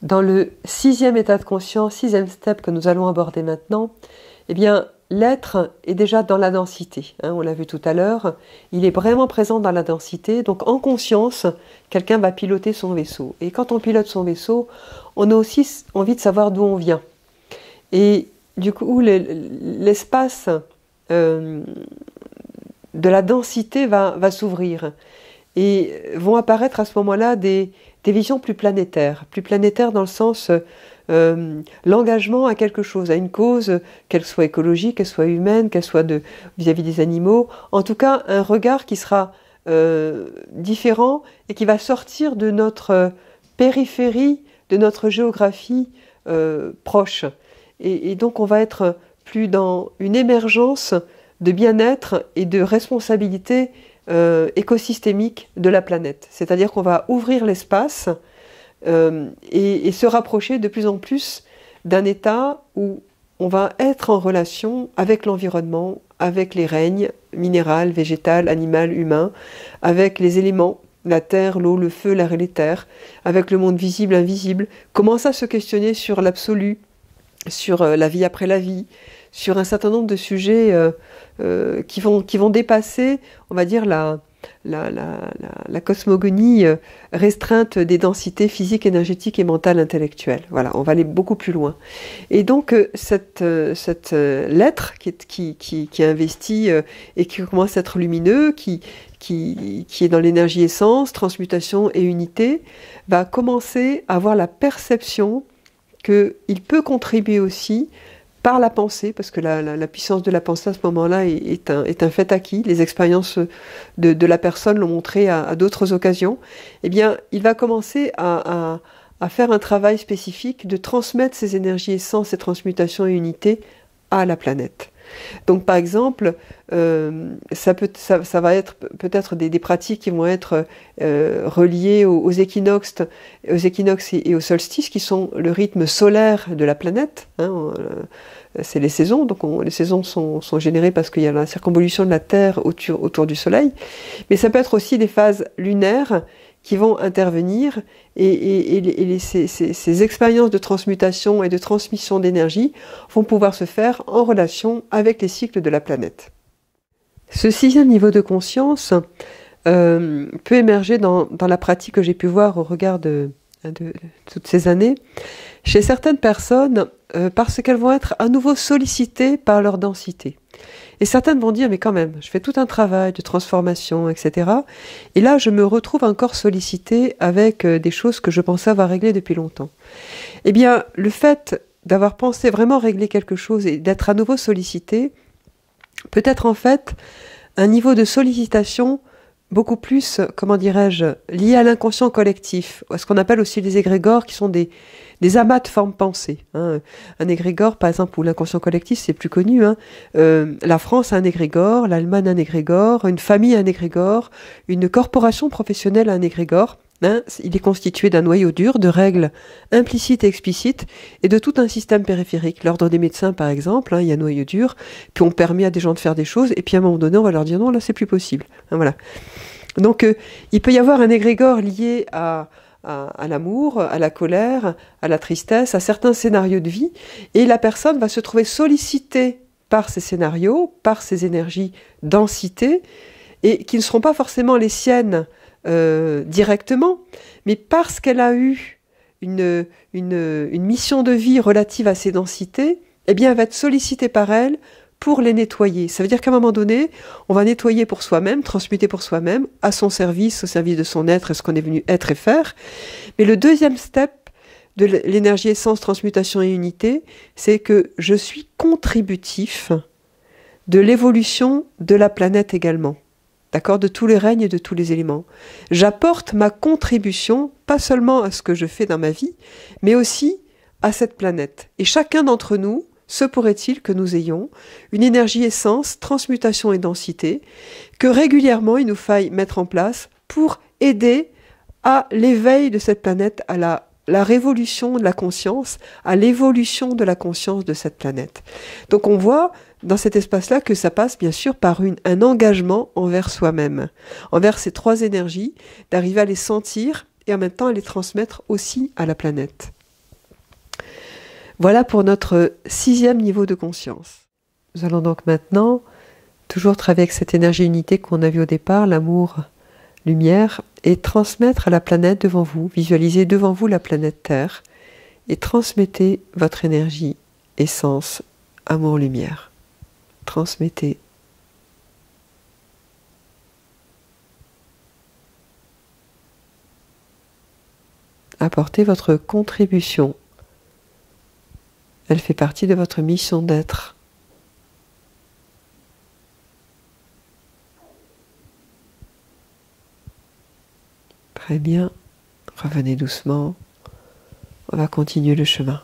Dans le 6e état de conscience, 6e step que nous allons aborder maintenant, eh bien, l'être est déjà dans la densité. On l'a vu tout à l'heure. Il est vraiment présent dans la densité. Donc, en conscience, quelqu'un va piloter son vaisseau. Et quand on pilote son vaisseau, on a aussi envie de savoir d'où on vient. Et du coup, l'espace de la densité va s'ouvrir. Et vont apparaître à ce moment-là des visions plus planétaires dans le sens l'engagement à quelque chose, à une cause, qu'elle soit écologique, qu'elle soit humaine, qu'elle soit vis-à-vis des animaux. En tout cas, un regard qui sera différent et qui va sortir de notre périphérie, de notre géographie proche. Et donc, on va être plus dans une émergence de bien-être et de responsabilité écosystémique de la planète. C'est-à-dire qu'on va ouvrir l'espace et se rapprocher de plus en plus d'un état où on va être en relation avec l'environnement, avec les règnes minéral, végétal, animal, humain, avec les éléments, la terre, l'eau, le feu, l'air et l'éther, avec le monde visible, invisible. Commence à se questionner sur l'absolu, sur la vie après la vie, sur un certain nombre de sujets qui vont dépasser, on va dire, la cosmogonie restreinte des densités physiques, énergétiques et mentales intellectuelles. Voilà, on va aller beaucoup plus loin. Et donc, cette lettre qui est investie et qui commence à être lumineux, qui est dans l'énergie essence, transmutation et unité, va commencer à avoir la perception qu'il peut contribuer aussi par la pensée, parce que la puissance de la pensée à ce moment-là est un fait acquis, les expériences de la personne l'ont montré à d'autres occasions, eh bien, il va commencer à faire un travail spécifique de transmettre ces énergies essence et transmutation et unité à la planète. Donc, par exemple, ça va être peut-être des pratiques qui vont être reliées aux équinoxes et aux solstices, qui sont le rythme solaire de la planète. C'est les saisons, donc les saisons sont générées parce qu'il y a la circonvolution de la Terre autour du Soleil. Mais ça peut être aussi des phases lunaires qui vont intervenir et ces expériences de transmutation et de transmission d'énergie vont pouvoir se faire en relation avec les cycles de la planète. Ce 6e niveau de conscience peut émerger dans la pratique que j'ai pu voir au regard de toutes ces années, chez certaines personnes, parce qu'elles vont être à nouveau sollicitées par leur densité. Et certaines vont dire, mais quand même, je fais tout un travail de transformation, etc. Et là, je me retrouve encore sollicitée avec des choses que je pensais avoir réglées depuis longtemps. Eh bien, le fait d'avoir pensé vraiment régler quelque chose et d'être à nouveau sollicité, peut être en fait un niveau de sollicitation beaucoup plus, comment dirais-je, lié à l'inconscient collectif, à ce qu'on appelle aussi les égrégores, qui sont des amas de formes pensées. Un égrégore, par exemple, ou l'inconscient collectif, c'est plus connu. La France a un égrégore, l'Allemagne a un égrégore, une famille a un égrégore, une corporation professionnelle a un égrégore. Il est constitué d'un noyau dur, de règles implicites et explicites, et de tout un système périphérique. L'ordre des médecins, par exemple, il y a un noyau dur, puis on permet à des gens de faire des choses, et puis à un moment donné, on va leur dire non, là, c'est plus possible. Voilà. Donc, il peut y avoir un égrégore lié à l'amour, à la colère, à la tristesse, à certains scénarios de vie, et la personne va se trouver sollicitée par ces scénarios, par ces énergies densité, et qui ne seront pas forcément les siennes directement, mais parce qu'elle a eu une mission de vie relative à ces densités, eh bien, elle va être sollicitée par elle pour les nettoyer. Ça veut dire qu'à un moment donné, on va nettoyer pour soi-même, transmuter pour soi-même, à son service, au service de son être et ce qu'on est venu être et faire. Mais le 2e step de l'énergie essence, transmutation et unité, c'est que je suis contributif de l'évolution de la planète également. D'accord, de tous les règnes et de tous les éléments. J'apporte ma contribution, pas seulement à ce que je fais dans ma vie, mais aussi à cette planète. Et chacun d'entre nous, se pourrait-il que nous ayons une énergie essence, transmutation et densité, que régulièrement il nous faille mettre en place pour aider à l'éveil de cette planète, à la révolution de la conscience, à l'évolution de la conscience de cette planète. Donc on voit dans cet espace-là que ça passe bien sûr par un engagement envers soi-même, envers ces 3 énergies, d'arriver à les sentir et en même temps à les transmettre aussi à la planète. Voilà pour notre 6e niveau de conscience. Nous allons donc maintenant, toujours travailler avec cette énergie unité qu'on a vue au départ, l'amour, lumière, et transmettre à la planète devant vous, visualisez devant vous la planète Terre, et transmettez votre énergie, essence, amour, lumière. Transmettez. Apportez votre contribution. Elle fait partie de votre mission d'être. Très bien. Revenez doucement. On va continuer le chemin.